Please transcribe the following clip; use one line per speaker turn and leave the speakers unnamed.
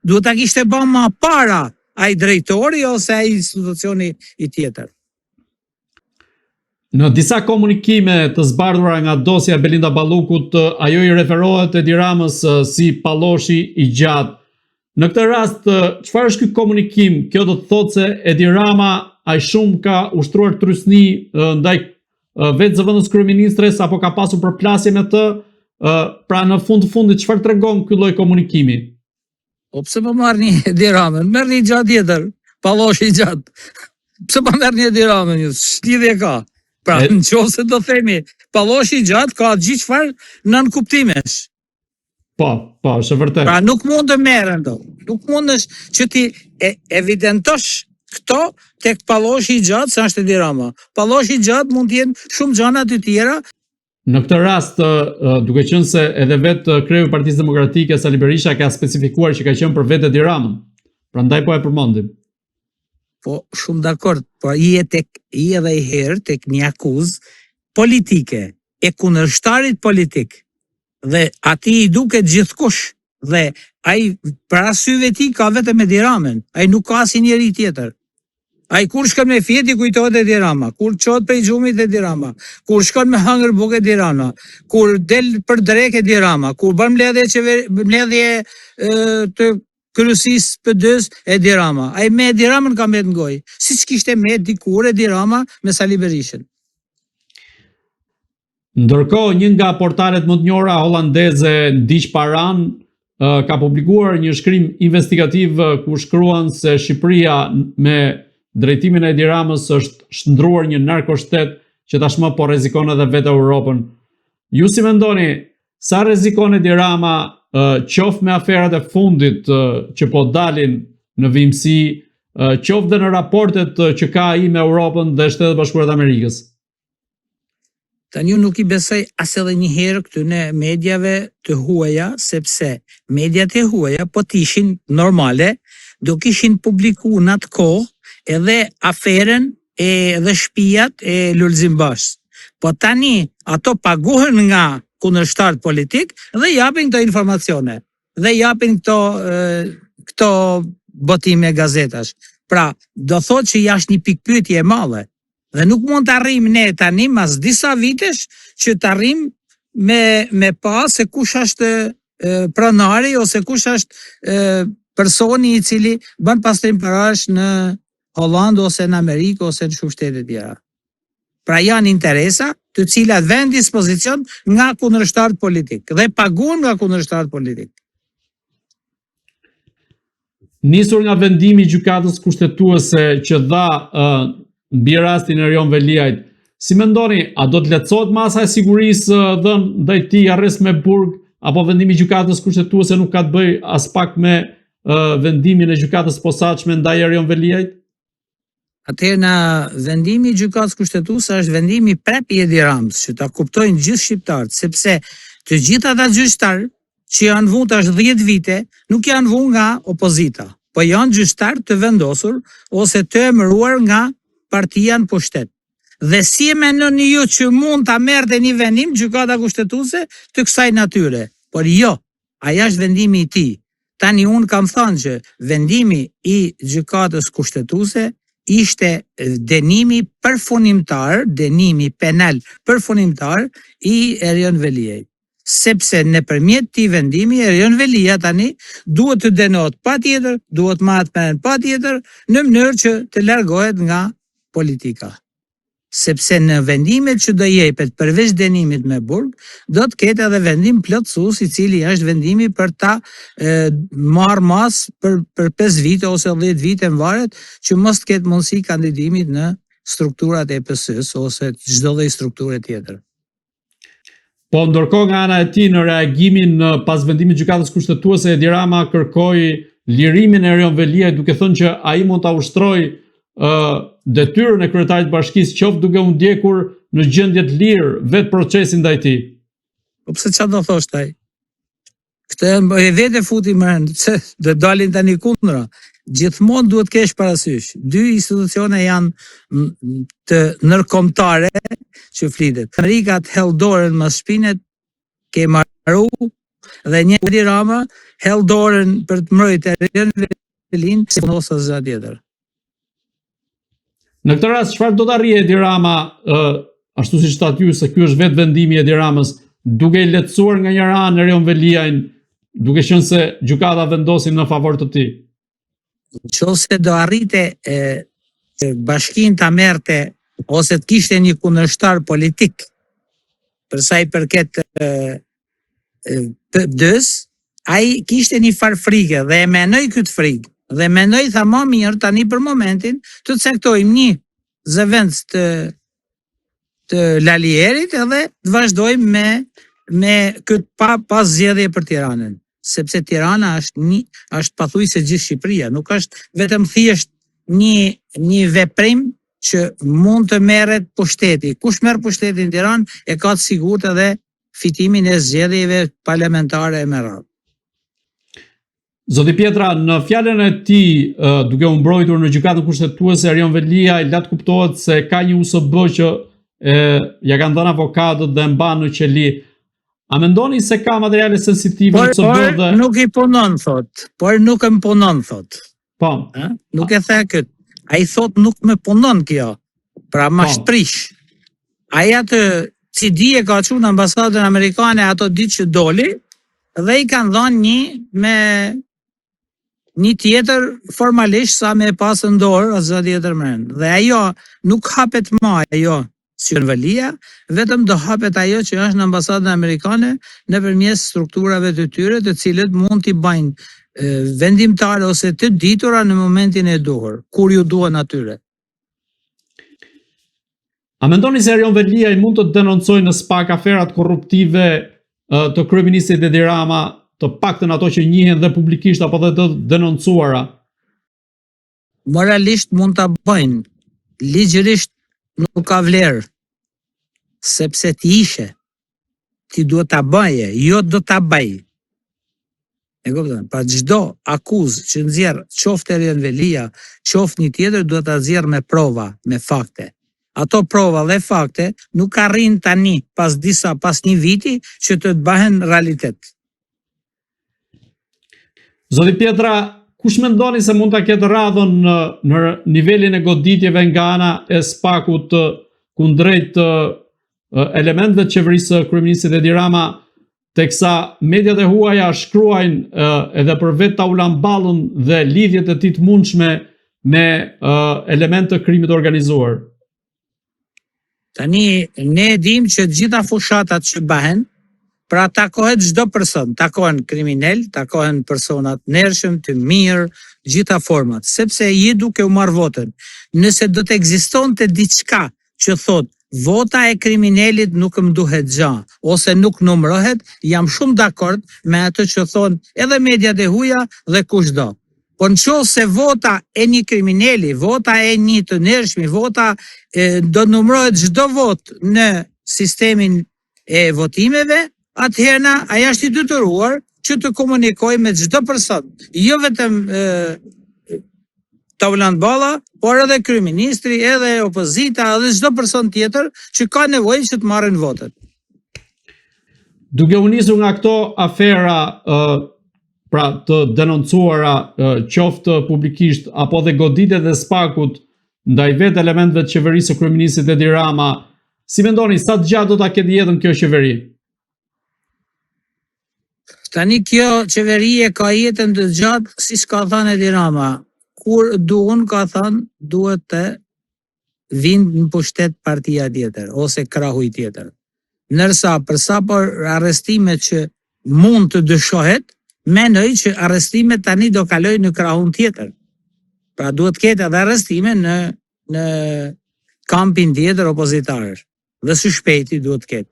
duhet ta kishte bën më para ai drejtori ose ai institucioni i tjetër.
Në disa komunikime të zbardhura nga dosja Belinda Ballukut, ajo i referohet Edi Ramës si palloshi i gjatë. Në këtë rast, çfarë është ky komunikim? Kjo do të thotë se Edi Rama aq shumë ka ushtruar trysni ndaj vetë zëvendës kryeministres apo ka pasur përplasje me të? Pra në fund të fundit çfarë tregon ky lloj komunikimi?
O pse po marrni Edi Ramën? Merrni gjatë tjetër, palloshi i gjatë. Pse po merrni Edi Ramën ju? Ç'lidhje ka? Pra, nëse do themi, palloshi i gjatë ka gjithë çfarë nën kuptimesh.
Po, është vërtet.
Pra nuk mund të merren do. Nuk mundesh që ti evidentosh këto tek palloshi i gjatë se është Edi Rama. Palloshi i gjatë mund të jenë shumë gjëra të tjera.
Në këtë rast, duke qenë se edhe vetë kreu i Partisë Demokratike Sali Berisha ka specifikuar që ka qenë për vetë Edi Ramën. Prandaj po e përmendim.
Po shumë dakord, po i edhe i herë tek një akuzë politike e kundërshtarit politik. Dhe ati i duket gjithkush dhe ai para syve ti ka vetëm Edi Ramën, ai nuk ka asnjëri tjetër. Ai kur shkon me fjeti kujtohet Edi Rama, kur çohet prej xhumit Edi Rama, kur shkon me hëngër bukë Edi Rama, kur del për drek Edi Rama, kur bën mbledhje të kryesisë PD-s Edi Rama. Ai me Edi Ramën ka mbet në gojë, siç kishte me dikur Edi Rama me Sali Berishën.
Ndërkohë, një nga portalet më të njohura holandeze, Diç Paran, ka publikuar një shkrim investigativ ku shkruan se Shqipëria me drejtimin e Edi Ramës është shndruar një narkoshtet që tashmë po rrezikon edhe vetë Europën. Ju si mendoni, sa rrezikon Edi Rama qoftë me aferat e fundit që po dalin në vimësi, qoftë dhe në raportet që ka ai me Europën dhe Shtetet Bashkuara të Amerikës?
Tani unë nuk i besoj as edhe një herë këtyne mediave të huaja, sepse mediat e huaja po t'ishin normale, do kishin publiku në atë kohë edhe aferen dhe shtëpiat e Lulzim Bashës. Po tani ato paguhen nga kundërshtar politik dhe japin këto informacione dhe japin këto botime gazetash. Pra, do thotë që jashtë një pikpyetje e madhe. Dhe nuk mund të arrim ne tani mas disa vitesh që të arrim me pa se kush është pronari ose kush është personi i cili bën pastrim parash në Hollandë ose në Amerikë ose në shumë shtete tjera. Pra janë interesa të cilat vënë dispozicion nga kundërshtar politik dhe paguhen nga kundërshtar politik.
Nisur nga vendimi i gjykatës kushtetuese që dha mbi rastin e Erion Veliajt, si mendoni, a do të lehtësohet masa e sigurisë dhënë ndaj tij arrest me burg, apo vendimi i gjykatës kushtetuese nuk ka të bëjë as pak me vendimin e gjykatës posaçme ndaj Erion Veliajt?
Atëherë na vendimi i gjykatës kushtetuese është vendimi prap i Edi Ramës, që ta kuptojnë gjithë shqiptarët, sepse të gjithë ata gjyqtar që janë vënë tash 10 vite, nuk janë vënë nga opozita, po janë gjyqtar të vendosur ose të emëruar nga partia në pushtet. Dhe si e mendoni ju që mund ta merrte një vendim gjykata kushtetuese të kësaj natyre? Por jo, ai është vendimi i tij. Tani unë kam thënë që vendimi i gjykatës kushtetuese ishte dënimi përfunimtar, dënimi penal përfunimtar i Erion Veliajt. Sepse nëpërmjet këtij vendimi Erion Velia tani duhet të dënohet patjetër, duhet marrë penë patjetër në mënyrë që të largohet nga politika. Sepse në vendimet që do jepet përveç dënimit me burg, do të ketë edhe vendim plotësues i cili është vendimi për ta marrë mas për 5 vite ose 10 vite në varet që mos të ketë mundësi kandidimit në strukturat e EPS-s ose çdo lloj strukture tjetër.
Po ndërkohë nga ana e tij në reagimin pas vendimit gjykatës kushtetuese, Edi Rama kërkoi lirimin e Erion Veliajt duke thënë që ai mund ta ushtrojë detyrën e kryetarit të bashkisë qoftë duke u ndjekur në gjendje të lirë vetë procesin ndaj tij.
Po pse çfarë do thoshte ai? Këtë e vetë futi më rënd, se do dalin tani kundra. Gjithmonë duhet kesh parasysh. 2 institucione janë të ndërkombëtare që flitet. Amerika të hell dorën mas shpinet, ke marru Dhe një Edi Rama hell dorën për të mbrojtur Erion Velin si ose zë tjetër.
Në këtë rast, çfarë do të arrijë Edi Rama, ashtu siç thatë ju se ky është vetë vendimi i Edi Ramës, duke i lehtësuar nga njëra anë Erion Veliajn, duke qenë se gjykata vendosin në favor të tij?
Nëse do arrite bashkinë ta merrte ose të kishte një kundërshtar politik për sa i përket PD-s, ai kishte një farë frike dhe e menoj këtë frikë. Dhe mendoj tha më mirë tani për momentin të caktojmë një zëvendës të Lalierit edhe të vazhdojmë me këtë pas zgjedhje për Tiranën, sepse Tirana është pathuajse gjithë Shqipëria, nuk është vetëm thjesht një veprim që mund të merret pushteti. Kush merr pushtetin në Tiranë e ka të sigurt edhe fitimin e zgjedhjeve parlamentare e me radhë.
Zoti Pietra, në fjalën e tij, duke u mbrojtur në gjykatën kushtetuese, Erion Veliaj lat kuptohet se ka një USB që ja kanë dhënë avokatët dhe mban në qeli. A mendoni se ka materiale sensitive në USB dhe...
Por nuk i punon, thot. Por nuk më punon, thot.
Po.
Nuk e the këtë. Ai thot nuk më punon kjo. Pra ma shprish. Ai atë CD e ka çuar në ambasadën amerikane ato ditë që doli dhe i kanë dhënë një tjetër formalisht sa me pasë në dorë asë tjetër mërën. Dhe ajo nuk hapet më ajo si në Velia, vetëm do hapet ajo që është në ambasadën amerikane nëpërmjet strukturave të tyre të cilët mund t'i bajnë vendimtare ose të ditura në momentin e duhur, kur ju duan atyre.
A mendoni se Erion Veliaj mund të denoncojë në SPAK aferat korruptive të kryeministit Edi Rama, të paktën ato që njihen dhe publikisht apo dhe të denoncuara?
Moralisht mund ta bëjnë, ligjërisht nuk ka vlerë, sepse ti duhet ta bëje, jo do ta bëj. E kupton? Pa çdo akuzë që nxjerr qoftë Erion Velia, qoftë një tjetër duhet ta nxjerr me prova, me fakte. Ato prova dhe fakte nuk arrin tani pas një viti që të bëhen realitet.
Zoti Pietra, kush mendoni se mund ta ketë radhën në nivelin e goditjeve nga ana e SPAK-ut kundrejt elementëve të qeverisë së kryeministit Edi Rama, teksa mediat e huaja shkruajnë edhe për vetë ta ulamballën dhe lidhjet e tij të mundshme me elemente të krimit organizuar?
Tani ne dim që gjitha fushatat që bëhen, pra takohet çdo person, takohen kriminal, takohen personat ndershëm, të mirë, gjitha format, sepse je duke u marrë votën. Nëse do të ekzistonte diçka që thot vota e kriminalit nuk më duhet gjë, ose nuk numërohet, jam shumë dakord me atë që thon edhe mediat e huaja dhe kushdo. Po nëse vota e një kriminali, vota e një të ndershmi, vota do numërohet çdo vot në sistemin e votimeve, atëherë ai është i detyruar që të komunikojë me çdo person, jo vetëm Taulant Balla, por edhe kryeministri, edhe opozita, edhe çdo person tjetër që ka nevojë që të marrin votet.
Duke u nisur nga këto afera pra të denoncuara qoftë publikisht apo dhe goditjet e SPAK-ut ndaj vetë elementëve të qeverisë së kryeministit Edi Rama, si mendoni sa të gjatë do ta ketë jetën kjo qeveri?
Tani kjo qeveri e ka jetën të gjatë, siç ka thënë Edi Rama, kur duan ka thënë duhet të vinë në pushtet partia tjetër ose krahu i tjetër. Ndërsa përsa për arrestimet që mund të dyshohet, mendoj që arrestimet tani do kalojnë në krahun tjetër. Pra duhet ketë edhe arrestime në kampin tjetër opozitarësh. Dhe së shpejti duhet ketë.